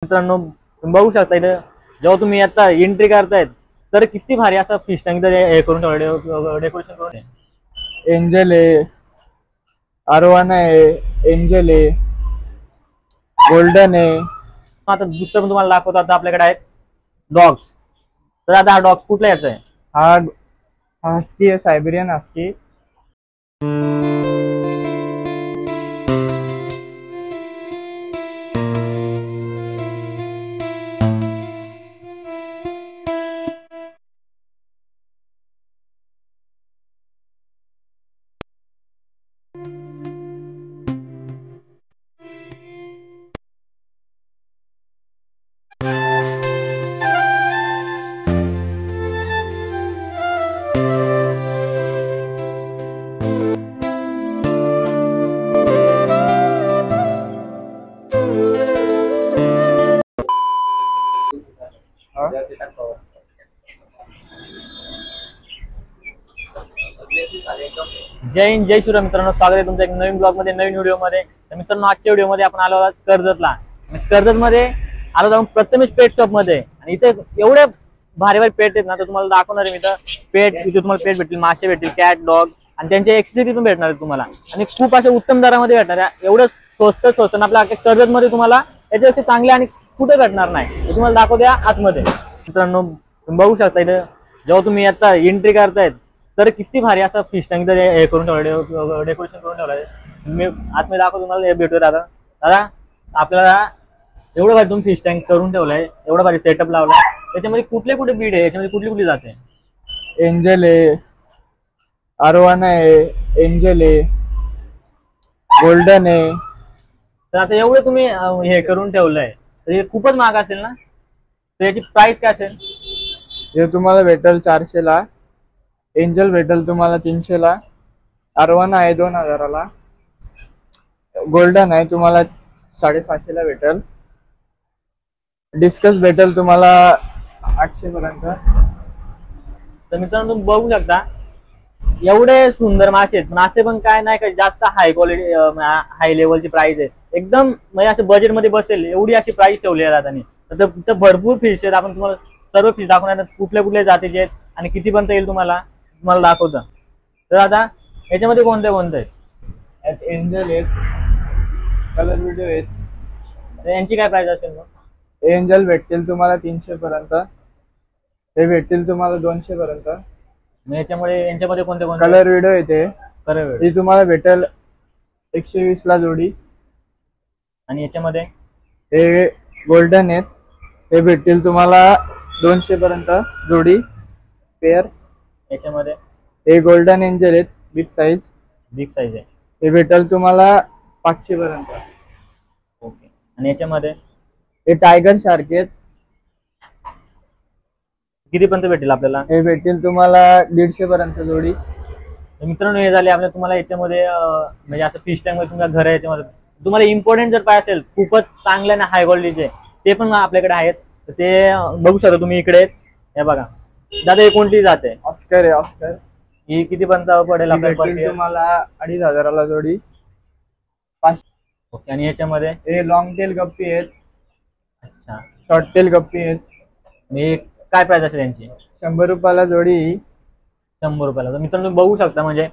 मित्रांनो तुम्ही बघू शकता इथे जेव्हा तुम्ही आता एंट्री करतायत तर किती भारी असा फिश टँक हे करून ठेवलं डेकोरेशन करून एंजल आहे, अरवाना आहे, एंजल आहे, गोल्डन आहे. आता दुसरं पण तुम्हाला दाखवतो. आता आपल्याकडे आहेत डॉग्स. तर आता हा डॉग्स कुठला याचा आहे? हा हस्की आहे, सायबेरियन हस्की. जय हिंद, जय श्रीराम. मित्रांनो स्वागत आहे तुमच्या एक नवीन ब्लॉग मध्ये, नवीन व्हिडिओ मध्ये. तर मित्रांनो आजच्या व्हिडिओ मध्ये आपण आलो आहोत कर्जतला. कर्जत मध्ये आलो जाऊन प्रथमेश पेट शॉप मध्ये. आणि इथे एवढे भारी भारी पेट आहेत ना, तर तुम्हाला दाखवणार आहे मी. तर पेट इथे तुम्हाला पेट भेटतील, मासे भेटतील, कॅट, डॉग आणि त्यांचे एक्सेसरी पण भेटणार आहे तुम्हाला. आणि खूप अशा उत्तम दरामध्ये भेटणार आहे. एवढं स्वस्त आपल्या कर्जत मध्ये तुम्हाला याच्यापेक्षा चांगले आणि कुठे भेटणार नाही. ते तुम्हाला दाखवूया आतमध्ये. मित्रांनो तुम्ही बघू शकता इथे जेव्हा तुम्ही आता एंट्री करतायत तर किती भारी असा फिश टँक हे करून ठेवलं डेकोरेशन करून ठेवलंय. मी आतमध्ये दाखवतो तुम्हाला. हे भेटूया दादा. दादा आपल्याला एवढं भारी तुम्ही फिश टँक करून ठेवलंय, एवढं भारी सेटअप लावलाय. त्याच्यामध्ये कुठले कुठे बीड आहे, याच्यामध्ये कुठली कुठली जाते? एंजल आहे, अरवाना आहे, एंजल आहे, गोल्डन आहे. तर आता एवढे तुम्ही हे करून ठेवलंय तर हे खूपच महाग असेल ना? तर याची प्राइस काय असेल? हे तुम्हाला भेटेल 400 ला, एंजल भेटेल तुम्हाला 300 ला, अरवाना आहे 2000 ला, गोल्डन आहे तुम्हाला 550 ला भेटेल, डिस्कस भेटेल तुम्हाला 800 पर्यंत. तर मित्रांनो तुम्ही बघू शकता एवढे सुंदर मासे आहेत. मासे पण काय नाही का जास्त हाय क्वालिटी, हाय लेवलची प्राइस आहे. एकदम म्हणजे असं बजेट मध्ये बसेल एवढी अशी प्राइस ठेवली आहे दादानी. तर भरपूर फिश आहेत. आपण तुम्हाला सर्व फिश दाखवणार कुठल्या कुठल्या जातीचे आहेत आणि किती पर्यंत येईल तुम्हाला दाखवतं. तर आता याच्यामध्ये कोणते कोणते आहेत? एंजल आहेत, कलर व्हिडिओ आहेत. तर यांची काय प्राइस असेल मग? एंजल भेटतील तुम्हाला 300 पर्यंत, हे भेटतील तुम्हाला 200 पर्यंत. यांच्यामध्ये कोणते कोणते कलर व्हिडिओ येते, ही तुम्हाला भेटेल 120 ला जोडी. आणि याच्यामध्ये हे गोल्डन आहेत, हे भेटतील तुम्हाला 200 पर्यंत जोडी पेअर. याच्यामध्ये हे गोल्डन एंजल आहेत, बिग साईज आहे, हे भेटेल तुम्हाला 500 पर्यंत. ओके. आणि याच्यामध्ये हे टायगर शार्क आहेत, किती पर्यंत भेटेल आपल्याला? हे भेटतील तुम्हाला 150 पर्यंत जोडी. मित्रांनो हे झाले आपल्या तुम्हाला याच्यामध्ये म्हणजे असं फिश टँक मध्ये तुमच्या घर आहे. याच्यामध्ये तुम्हाला इम्पॉर्टंट जर पाहिजे असेल खूपच चांगले आणि हाय क्वालिटीचे ते पण आपल्याकडे आहेत. तर ते बघू शकता तुम्ही इकडे. हे बघा दादा, हे कोणती जाते? ऑस्कर आहे, ऑस्कर. ही किती पर्यंत पडेल आपल्याला? तुम्हाला 2500 ला जोडी. ओके. आणि याच्यामध्ये हे लॉंग टेल गप्पी आहेत. अच्छा. शॉर्ट टेल गप्पी आहेत. मी काय प्राइस असेल यांची? 100 रुपयाला जोडी. 100 रुपयाला. तर मित्रांनो तुम्ही बघू शकता म्हणजे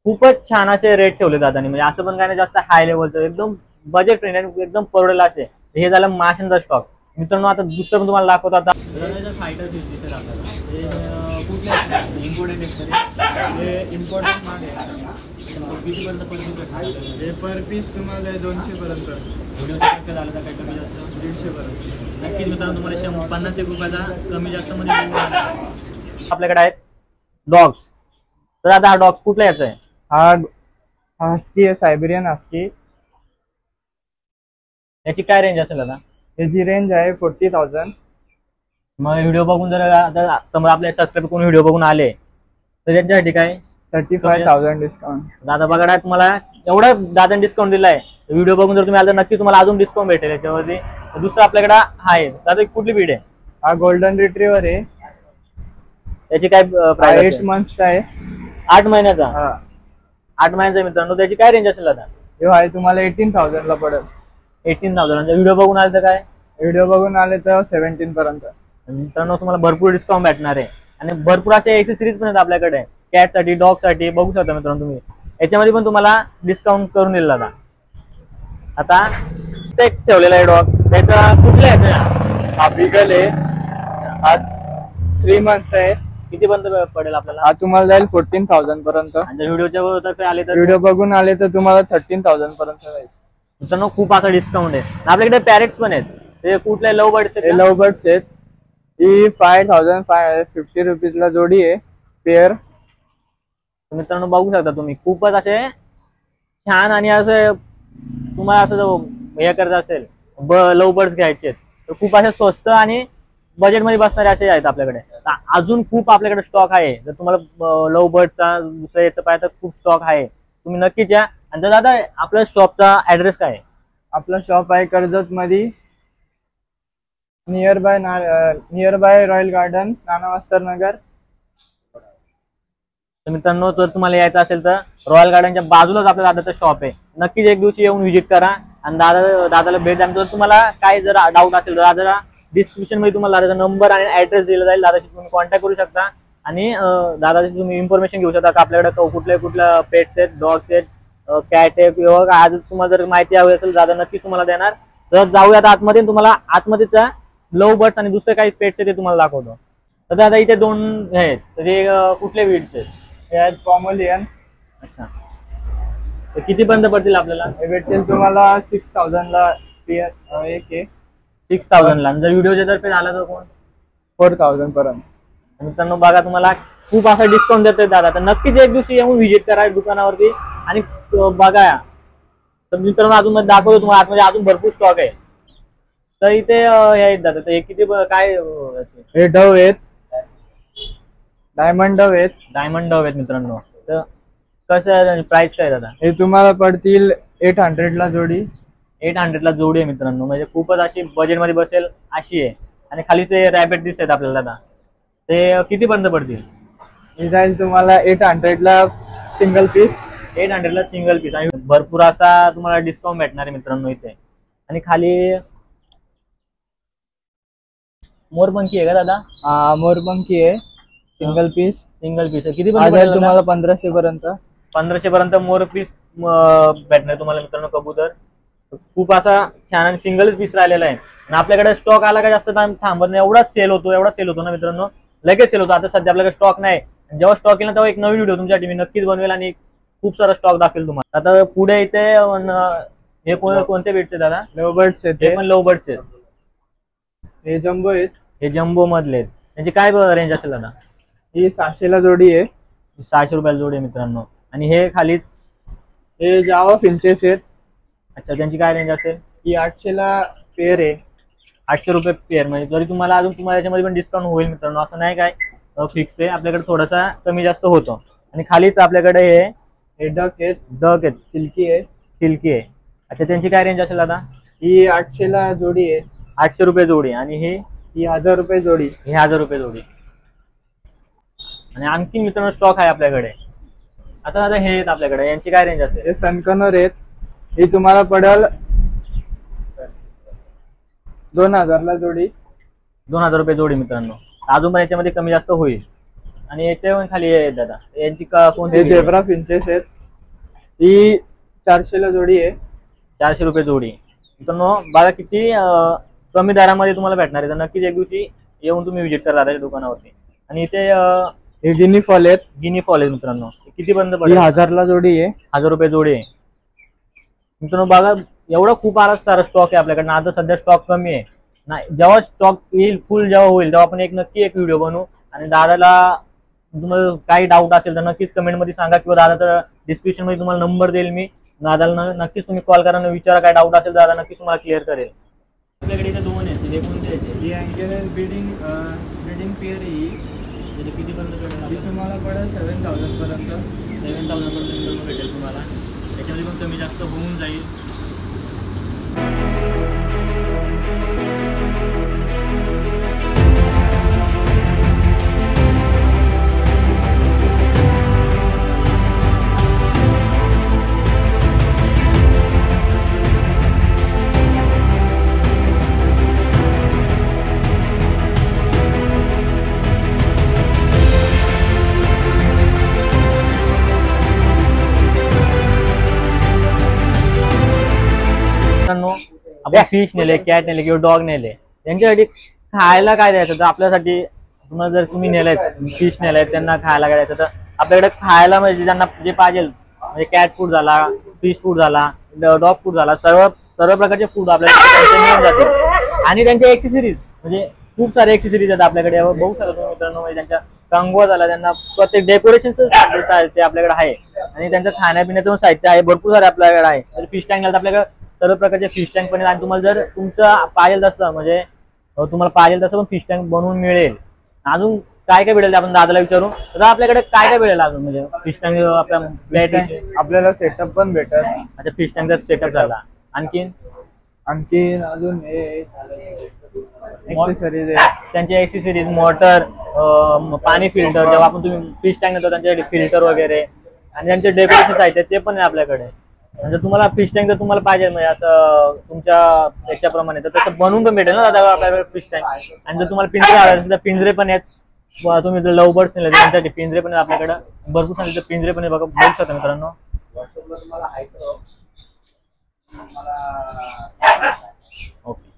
खूपच छान असे रेट ठेवले दादानी. म्हणजे असं पण काय नाही जास्त हाय लेवलचं, एकदम बजेट फ्रेंडली, एकदम परवडेल असे. हे झालं माशांचा स्टॉक. मित्रांनो आता दुसरं पण तुम्हाला दाखवतो. आता पर पीस तुम्हाला 200 पर्यंत. नक्कीच मित्रांनो तुम्हाला 50 रुपयाचा कमी जास्त मध्ये आपल्याकडे आहेत डॉग्स. तर आता हा डॉग्स कुठला याचा आहे? हा हस्की आहे, सायबेरियन हस्की. याची काय रेंज असेल आता? याची रेंज आहे 40,000. मग व्हिडिओ बघून जर आता समोर आपले सबस्क्राईब करून व्हिडिओ बघून आले तर त्यांच्यासाठी काय? 35,000 डिस्काउंट. दादा बघा तुम्हाला एवढा दादा डिस्काउंट दिलाय. व्हिडिओ बघून जर तुम्ही आला नक्की तुम्हाला अजून डिस्काउंट भेटेल याच्यावरती. दुसरं आपल्याकडे आहे दादा, कुठली बीड आहे? हा गोल्डन रिट्रीवर आहे. त्याची काय प्राइस? 8 मंथचा आहे. 8 महिन्याचा? 8 महिन्याचा. मित्रांनो त्याची काय रेंज असेल आता? हे आहे तुम्हाला 18,000 ला पडेल. 18,000. व्हिडिओ बघून आले तर काय? व्हिडिओ बघून आले तर 17 पर्यंत. मित्रांनो तुम्हाला भरपूर डिस्काउंट भेटणार आहे आणि भरपूर असे एक्सेसरीज पण आहेत आपल्याकडे कॅट साठी डॉग साठी. बघू शकता मित्रांनो तुम्ही याच्यामध्ये पण तुम्हाला डिस्काउंट करून दिला जाता. आता ते ठेवलेला आहे डॉग त्याचा कुठला आहे? हा बिगल आहे, हा 3 मंथ्स आहे. किती बंद पडेल आपल्याला? हा तुम्हाला जाईल 14,000 पर्यंत. आणि जर व्हिडिओच्या तर्फे आले तर व्हिडिओ बघून आले तर तुम्हाला 13,000 पर्यंत जाईल. मित्रांनो खूप असा डिस्काउंट आहे. आपल्याकडे पॅरेट्स पण आहेत. ते कुठले लव बर्ड्स आहेत? लव बर्ड्स आहेत. ही 5,550 रुपीजला जोडी आहे पेअर. मित्रांनो बघू शकता तुम्ही खूपच असे छान आणि असं तुम्हाला असं हे करत असेल लव बर्ड्स घ्यायचे तर खूप असे स्वस्त आणि बजेटमध्ये बसणारे असे आहेत आपल्याकडे. अजून खूप आपल्याकडे स्टॉक आहे. जर तुम्हाला लव बर्डचा दुसऱ्या याचं पाहिजे तर खूप स्टॉक आहे. तुम्ही नक्कीच या. आणि दादा आपल्या शॉपचा ऍड्रेस काय आहे? आपला शॉप आहे कर्जत मध्ये, नियर बाय रॉयल गार्डन, नानावस्तर नगर. तर मित्रांनो जर तुम्हाला यायचं असेल तर रॉयल गार्डनच्या बाजूलाच आपल्या दादाचं शॉप आहे. नक्कीच एक दिवशी येऊन व्हिजिट करा आणि दादाला भेट द्या. जर तुम्हाला काय जर डाऊट असेल तर दादाला डिस्क्रिप्शन मध्ये तुम्हाला दादाचा नंबर आणि ऍड्रेस दिला जाईल. दादाशी तुम्ही कॉन्टॅक्ट करू शकता आणि दादाची तुम्ही इन्फॉर्मेशन घेऊ शकता का आपल्याकडे कुठल्या पेट्स आहेत, डॉग्स आहेत, कॅट आहे किंवा आज तुम्हाला जर माहिती हवी असेल दादा नक्कीच तुम्हाला देणार. तर जाऊयात आतमध्ये. तुम्हाला आतमध्येच्या लव बर्ड्स आणि दुसरे काही पेट्स आहेत ते तुम्हाला दाखवतो. तर दादा इथे 2 आहेत तर ते कुठले वीड्स आहेत? हे आहेत पॉमोलियन. अच्छा तर किती बंद पडतील आपल्याला? हे भेटतील तुम्हाला 6,000 ला पेअर एक आहे. 6,000 ला. जर व्हिडिओच्या तर्फे झाला तर कोण 4,000 पर्यंत. मित्रांनो बघा तुम्हाला खूप असा डिस्काउंट देतोय दादा. तर नक्कीच एक दिवशी येऊन व्हिजिट करा दुकानावरती आणि बघा. तर मित्रांनो अजून मध्ये दाखवतो तुम्हाला आतमध्ये अजून भरपूर स्टॉक आहे. तर इथे हे आहेत दादा. तर हे किती काय? हे डव आहेत, डायमंड डव आहेत. डायमंड डव आहेत मित्रांनो. तर कसं प्राइस काय दादा? हे तुम्हाला पडतील 800 ला जोडी. 800 ला जोडी आहे मित्रांनो. म्हणजे खूपच अशी बजेटमध्ये बसेल अशी आहे. आणि खाली ते रॅबिट दिसत आहेत आपल्याला दादा. ते किती बंद पडतील? हे जाईल तुम्हाला 800 ला सिंगल पीस. 800 ला सिंगल पीस. आणि भरपूर असा तुम्हाला डिस्काउंट भेटणार आहे मित्रांनो इथे. आणि खाली मोरपंखी आहे का दादा? हा मोरपंखी आहे सिंगल पीस. सिंगल पीस आहे. किती बंद पडेल तुम्हाला? 1500 पर्यंत. 1500 पर्यंत मोर पीस भेटणार तुम्हाला मित्रांनो कबूतर. खूप असा छान आणि सिंगल पीस राहिलेला आहे. आणि आपल्याकडे स्टॉक आला का जास्त टाइम थांबत नाही. एवढाच सेल होतो ना मित्रांनो. लगेच सेल होतो. आता सध्या आपल्याकडे स्टॉक नाही. जेव्हा स्टॉक येईल तेव्हा एक नवीन व्हिडिओ तुमच्यासाठी मी नक्कीच बनवेल आणि खूप सारा स्टॉक दाखवेल तुम्हाला. आता पुढे इथे हे कोणते भेटते दादा? लव बर्ड्स आहेत. हे पण लव बर्ड्स आहेत. हे जम्बो आहेत. हे जम्बो मधले आहेत. त्यांची काय रेंज असेल दादा? ही 600 ला जोडी आहे. 600 रुपयाला जोडी आहे मित्रांनो. आणि हे खाली हे जावा फिंचेस आहेत. अच्छा त्यांची काय रेंज असेल? ही 800 ला पेअर आहे. 800 रुपये पेअर. म्हणजे जरी तुम्हाला अजून तुम्हाला याच्यामध्ये पण डिस्काउंट होईल मित्रांनो. असं नाही काय फिक्स आहे. आपल्याकडे थोडासा कमी जास्त होतो. आणि खालीच आपल्याकडे हे डक आहेत. सिल्की आहे. सिल्की आहे. अच्छा त्यांची काय रेंज असेल दादा? ही 800 ला जोडी आहे. 800 रुपये जोडी. आणि ही 1000 रुपये जोडी. हे 1000 रुपये जोडी. आणि आणखी मित्रांनो स्टॉक आहे आपल्याकडे. आता दादा हे आहेत आपल्याकडे. यांची काय रेंज असेल? हे सनकनर आहेत. ही तुम्हाला पडेल 2000 ला जोडी. 2000 रुपये जोडी मित्रांनो. अजून पण याच्यामध्ये कमी जास्त होईल. आणि याच्या खाली आहेत दादा. यांची कोणती? झेब्रा फिंचेस आहेत. ही 400 ला जोडी आहे. 400 रुपये जोडी. मित्रांनो बघा किती कमी दरामध्ये तुम्हाला भेटणार आहे. तर नक्कीच एक दिवशी येऊन तुम्ही व्हिजिट करा दादाच्या दुकानावरती. आणि इथे हे गिनी फॉल आहेत. गिनी फॉल आहेत मित्रांनो. किती बंद पडेल? 1000 ला जोडी आहे. 1000 रुपये जोडी आहे मित्रांनो. बघा एवढा खूप सारा स्टॉक आहे आपल्याकडे. आता सध्या स्टॉक कमी आहे. नाही जेव्हा स्टॉक येईल फुल जेव्हा होईल तेव्हा आपण नक्की एक व्हिडिओ बनवू. आणि दादाला तुम्हाला काही डाऊट असेल तर नक्कीच कमेंट मध्ये सांगा किंवा दादाचा डिस्क्रिप्शन मध्ये तुम्हाला नंबर देईल मी. दादाला नक्कीच तुम्ही कॉल करा आणि विचारा काय डाऊट असेल दादा नक्कीच तुम्हाला क्लिअर करेल. आपल्याकडे इथे 2 आहेत. हे कोणते आहेत? ही अँगल ब्रीडिंग पेअर आहे. किती बंद पडेल? तुम्हाला पडेल 7000 पर्यंत. 7000 पर्यंत भेटेल तुम्हाला. त्याच्यामध्ये पण कमी जास्त होऊन जाईल. आपण फिश नेले, कॅट नेले किंवा डॉग नेले, त्यांच्यासाठी खायला काय द्यायचं? तर आपल्यासाठी तुम्हाला जर तुम्ही नेलेत फिश नेलेत, त्यांना खायला काय द्यायचं? तर आपल्याकडे खायला म्हणजे त्यांना जे पाहिजे, म्हणजे कॅट फूड झाला, फिश फूड झाला, डॉग फूड झाला, सर्व प्रकारचे फूड आपल्याकडे मिळून जाते. आणि त्यांचे एक्सेसरीज म्हणजे खूप सारे एक्सेसरीज आहेत आपल्याकडे, बघू शकता तुम्ही मित्रांनो. म्हणजे त्यांच्या कंगवा झाला, त्यांना प्रत्येक डेकोरेशनचं साहित्य आपल्याकडे आहे आणि त्यांचं खाण्यापिण्याचं साहित्य आहे, भरपूर सारे आपल्याकडे आहे. तर फिश टँक झालं, आपल्याकडे सर्व प्रकारचे फिश टँक पण आहेत. आणि तुम्हाला जर तुमचं पाहिजे तसं म्हणजे तुम्हाला पाहिजे तसं पण फिश टँक बनवून मिळेल. अजून काय काय मिळेल आपण दादाला विचारू. तर आपल्याकडे काय काय मिळेल अजून? म्हणजे फिश टँक आपल्या प्लेट आहे, आपल्याला सेटअप पण भेटत. अच्छा फिश टँकचा सेटअप झाला. आणखीन अजून एक्सेसरीज आहे, त्यांचे एक्सेसरीज, मोटर, पाणी फिल्टर, जेव्हा आपण तुम्ही फिश टँक नेतो त्यांचे फिल्टर वगैरे, आणि त्यांचे डेकोरेशन साहित्य ते पण आहे आपल्याकडे. म्हणजे तुम्हाला फिश टँक जर तुम्हाला पाहिजे म्हणजे असं तुमच्या याच्याप्रमाणे, तर तसं बनवून पण भेटेल ना दादा आपल्याकडे फिश टँक. आणि जर तुम्हाला पिंजरे हवे असेल तर पिंजरे पण आहेत. तुम्ही जर लव बर्ड्स नेले त्यांच्यासाठी पिंजरे पण आहेत आपल्याकडे, भरपूर सारे पिंजरे पण आहे, बघा बघू शकता मित्रांनो. ओके,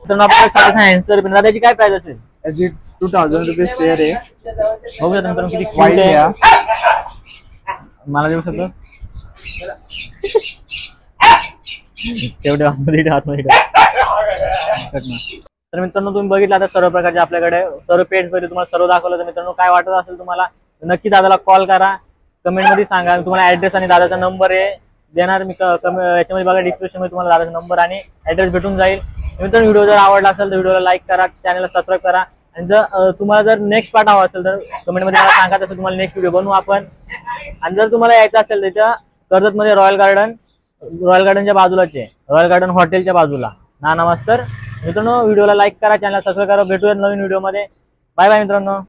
तर आपल्याला हँसर पण त्याची काय प्राइस असेल? याची 2000 रुपये पेअर आहे. बघू शकता मित्रांनो किती वाईट cute आहे. आहे. मला देऊ शकतो तेवढे आतमध्ये तर मित्रांनो तुम्ही बघितलं आता सर्व प्रकारचे आपल्याकडे सर्व पेट्स मध्ये तुम्हाला सर्व दाखवलं. तर मित्रांनो काय वाटत असेल तुम्हाला नक्की दादाला कॉल करा, कमेंट मध्ये सांगा. तुम्हाला ऍड्रेस आणि दादाचा नंबर आहे देणार मी याच्यामध्ये बघा, डिस्क्रिप्शन मध्ये तुम्हाला दादाचा नंबर आणि ऍड्रेस भेटून जाईल. मित्रांनो व्हिडिओ जर आवडला असेल तर व्हिडिओला लाईक करा, चॅनलला सबस्क्राईब करा. आणि जर तुम्हाला जर नेक्स्ट पार्ट हवा असेल तर कमेंट मध्ये मला सांगा, तसं तुम्हाला नेक्स्ट व्हिडिओ बनवू आपण. आणि जर तुम्हाला यायचं असेल तर इथं कर्जतमध्ये रॉयल गार्डनच्या बाजूलाच आहे, रॉयल गार्डन हॉटेलच्या बाजूला नाना मास्तर. मित्रांनो व्हिडिओला लाईक करा, चॅनलला सबस्क्राईब करा. भेटूया नवीन व्हिडिओ मध्ये. बाय बाय मित्रांनो.